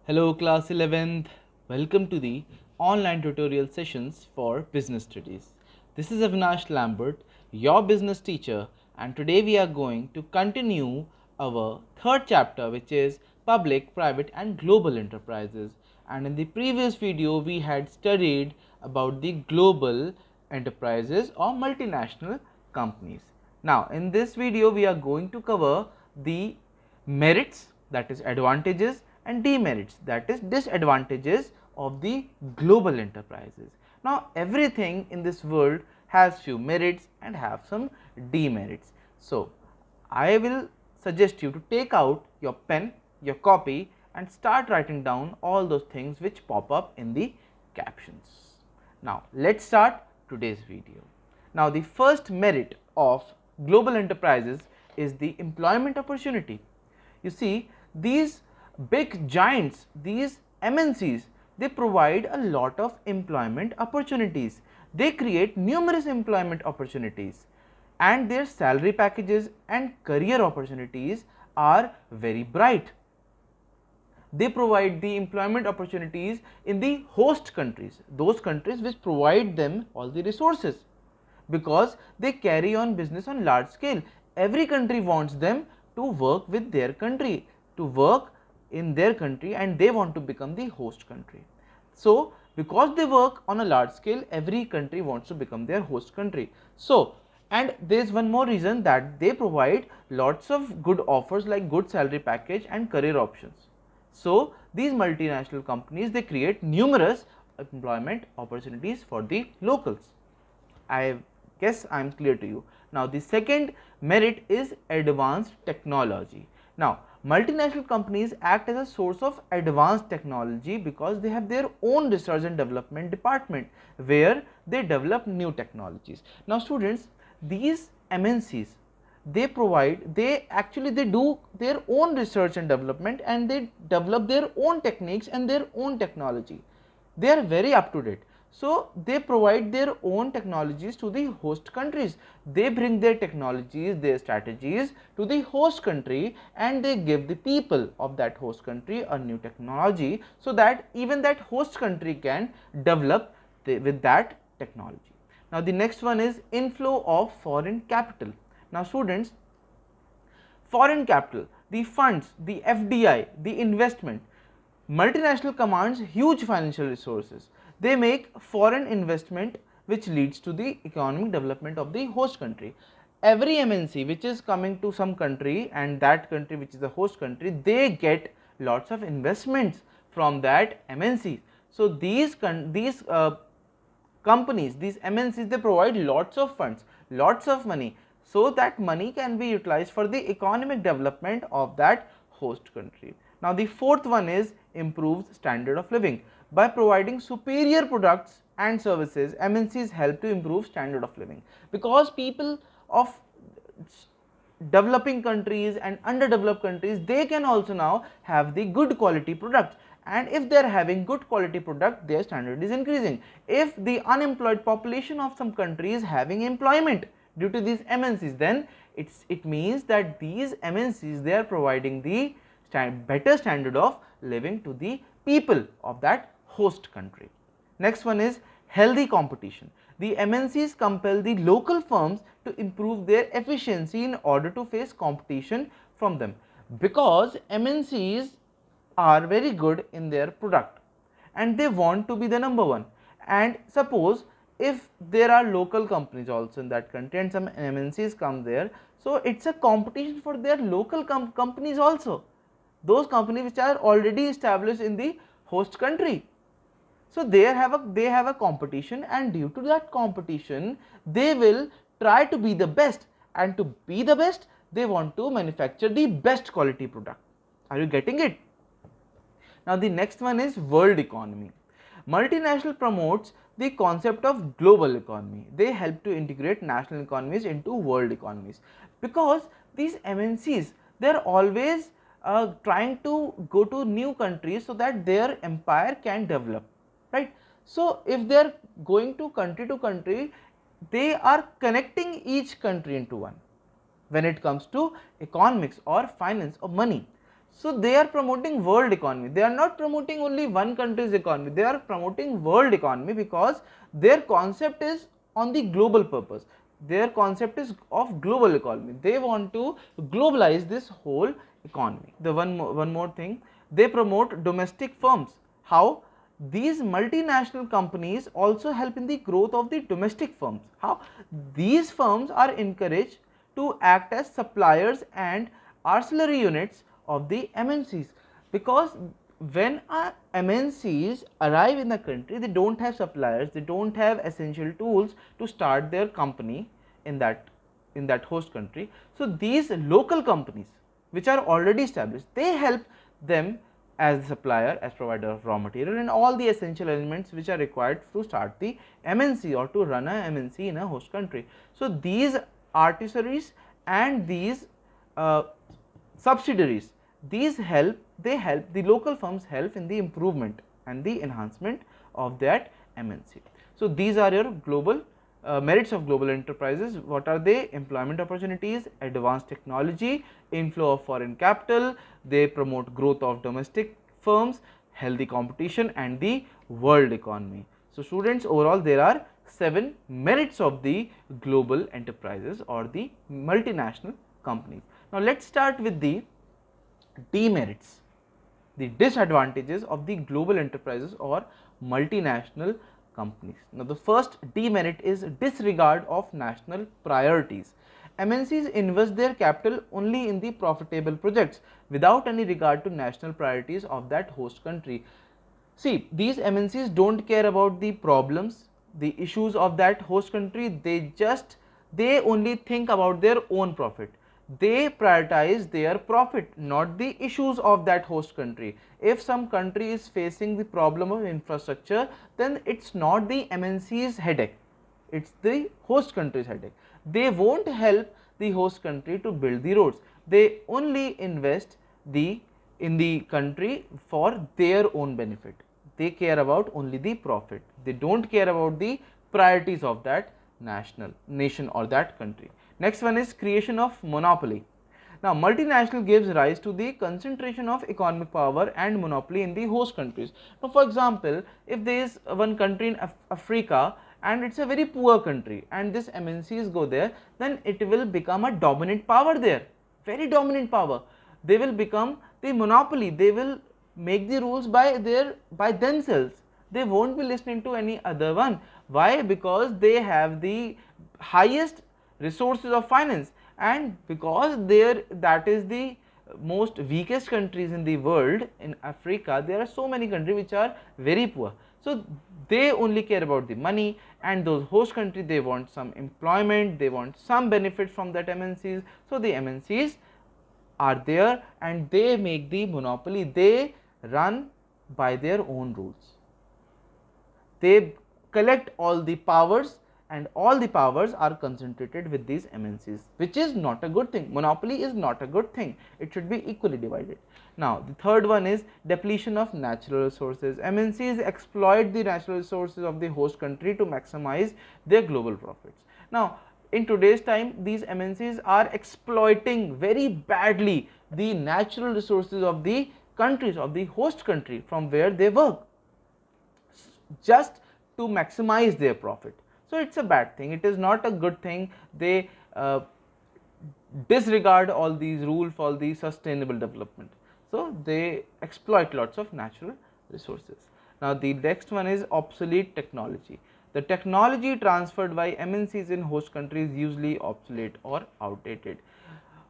Hello class 11th, welcome to the online tutorial sessions for business studies. This is Avinash Lambert, your business teacher, and today we are going to continue our third chapter, which is public, private and global enterprises. And in the previous video we had studied about the global enterprises or multinational companies. Now in this video we are going to cover the merits, that is advantages, and demerits, that is disadvantages of the global enterprises. Now everything in this world has few merits and have some demerits. So I will suggest you to take out your pen, your copy and start writing down all those things which pop up in the captions. Now let's start today's video. Now the first merit of global enterprises is the employment opportunity. You see, these big giants, these MNCs, they provide a lot of employment opportunities. They create numerous employment opportunities and their salary packages and career opportunities are very bright. They provide the employment opportunities in the host countries, those countries which provide them all the resources, because they carry on business on large scale. Every country wants them to work with their country, to work in their country, and they want to become the host country. So because they work on a large scale, every country wants to become their host country. So, and there is one more reason, that they provide lots of good offers like good salary package and career options. So these multinational companies, they create numerous employment opportunities for the locals. I guess I am clear to you. Now the second merit is advanced technology. Now multinational companies act as a source of advanced technology because they have their own research and development department where they develop new technologies. Now students, these MNCs, they do their own research and development and they develop their own techniques and their own technology. They are very up to date. So they provide their own technologies to the host countries. They bring their technologies, their strategies to the host country and they give the people of that host country a new technology so that even that host country can develop with that technology. Now the next one is inflow of foreign capital. Now students, foreign capital, the funds, the FDI, the investment, multinational commands huge financial resources. They make foreign investment which leads to the economic development of the host country. Every MNC which is coming to some country and that country which is the host country, they get lots of investments from that MNC. So these companies, these MNCs, they provide lots of funds, lots of money, so that money can be utilized for the economic development of that host country. Now the fourth one is improves standard of living. By providing superior products and services, MNCs help to improve standard of living, because people of developing countries and underdeveloped countries, they can also now have the good quality products, and if they are having good quality product, their standard is increasing. If the unemployed population of some country is having employment due to these MNCs, then it means that these MNCs, they are providing the better standard of living to the people of that host country. Next one is healthy competition. The MNCs compel the local firms to improve their efficiency in order to face competition from them, because MNCs are very good in their product and they want to be the number one. And suppose if there are local companies also in that country and some MNCs come there, so it's a competition for their local companies also, those companies which are already established in the host country. So they have a competition, and due to that competition they will try to be the best, and to be the best they want to manufacture the best quality product. Are you getting it? Now the next one is world economy. Multinational promotes the concept of global economy. They help to integrate national economies into world economies, because these MNCs, they are always trying to go to new countries so that their empire can develop, right? So if they are going to country, they are connecting each country into one when it comes to economics or finance or money. So they are promoting world economy. They are not promoting only one country's economy. They are promoting world economy because their concept is on the global purpose. Their concept is of global economy. They want to globalize this whole economy. The one more thing, they promote domestic firms. How? These multinational companies also help in the growth of the domestic firms. How? These firms are encouraged to act as suppliers and auxiliary units of the MNCs, because when MNCs arrive in the country, they don't have suppliers, they don't have essential tools to start their company in that host country. So these local companies which are already established, they help them as supplier, as provider of raw material and all the essential elements which are required to start the MNC or to run a MNC in a host country. So these artisans and these subsidiaries, these help the local firms help in the improvement and the enhancement of that MNC. So these are your global merits of global enterprises. What are they? Employment opportunities, advanced technology, inflow of foreign capital, they promote growth of domestic firms, healthy competition and the world economy. So students, overall there are 7 merits of the global enterprises or the multinational companies. Now let us start with the demerits, the disadvantages of the global enterprises or multinational companies. Now the first demerit is disregard of national priorities. MNCs invest their capital only in the profitable projects without any regard to national priorities of that host country. See, these MNCs don't care about the problems, the issues of that host country, they only think about their own profit. They prioritize their profit, not the issues of that host country. If some country is facing the problem of infrastructure, then it's not the MNC's headache, it's the host country's headache. They won't help the host country to build the roads. They only invest in the country for their own benefit. They care about only the profit. They don't care about the priorities of that nation or that country. Next one is creation of monopoly. Now multinational gives rise to the concentration of economic power and monopoly in the host countries. Now for example, if there is one country in Africa and it's a very poor country and this MNCs go there, then it will become a dominant power there, very dominant power. They will become the monopoly, they will make the rules by themselves. They won't be listening to any other one. Why? Because they have the highest resources of finance, and because that is the most weakest countries in the world. In Africa there are so many countries which are very poor, so they only care about the money, and those host countries, they want some employment, they want some benefit from that MNCs. So the MNCs are there and they make the monopoly, they run by their own rules, they collect all the powers and all the powers are concentrated with these MNCs, which is not a good thing. Monopoly is not a good thing, it should be equally divided. Now the third one is depletion of natural resources. MNCs exploit the natural resources of the host country to maximize their global profits. Now in today's time, these MNCs are exploiting very badly the natural resources of the countries, of the host country from where they work, just to maximize their profit. So it's a bad thing, it is not a good thing. They disregard all these rules for the sustainable development, so they exploit lots of natural resources. Now the next one is obsolete technology. The technology transferred by MNCs in host countries is usually obsolete or outdated.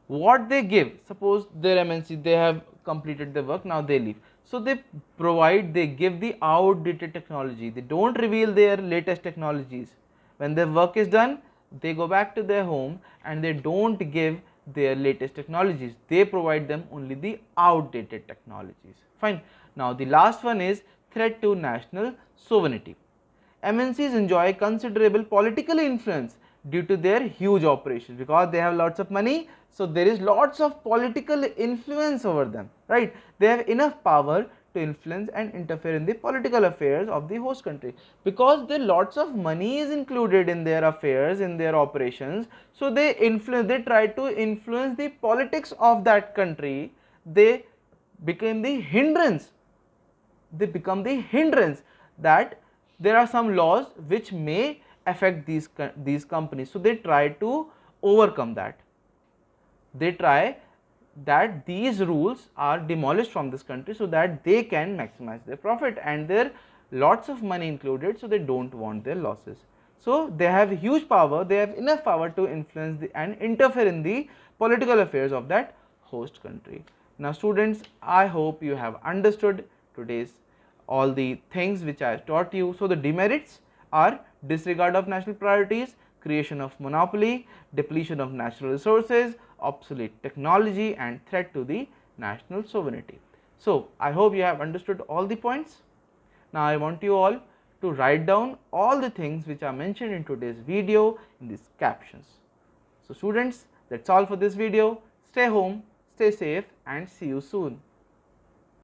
What they give, suppose their MNC, they have completed the work, now they leave, so they give the outdated technology, they don't reveal their latest technologies. When their work is done, they go back to their home and they don't give their latest technologies, they provide them only the outdated technologies. Fine. Now the last one is threat to national sovereignty. MNCs enjoy considerable political influence due to their huge operations, because they have lots of money, so there is lots of political influence over them, right? They have enough power to influence and interfere in the political affairs of the host country, because there lots of money is included in their affairs, in their operations. So they try to influence the politics of that country. They became the hindrance. They become the hindrance that there are some laws which may affect these companies. So they try to overcome that. They try that these rules are demolished from this country so that they can maximize their profit, and their lots of money included, so they don't want their losses. So they have huge power, they have enough power to influence and interfere in the political affairs of that host country. Now students, I hope you have understood today's all the things which I have taught you. So the demerits are disregard of national priorities, creation of monopoly, depletion of natural resources, obsolete technology, and threat to the national sovereignty. So I hope you have understood all the points. Now I want you all to write down all the things which are mentioned in today's video in these captions. So students, that's all for this video. Stay home, stay safe, and see you soon.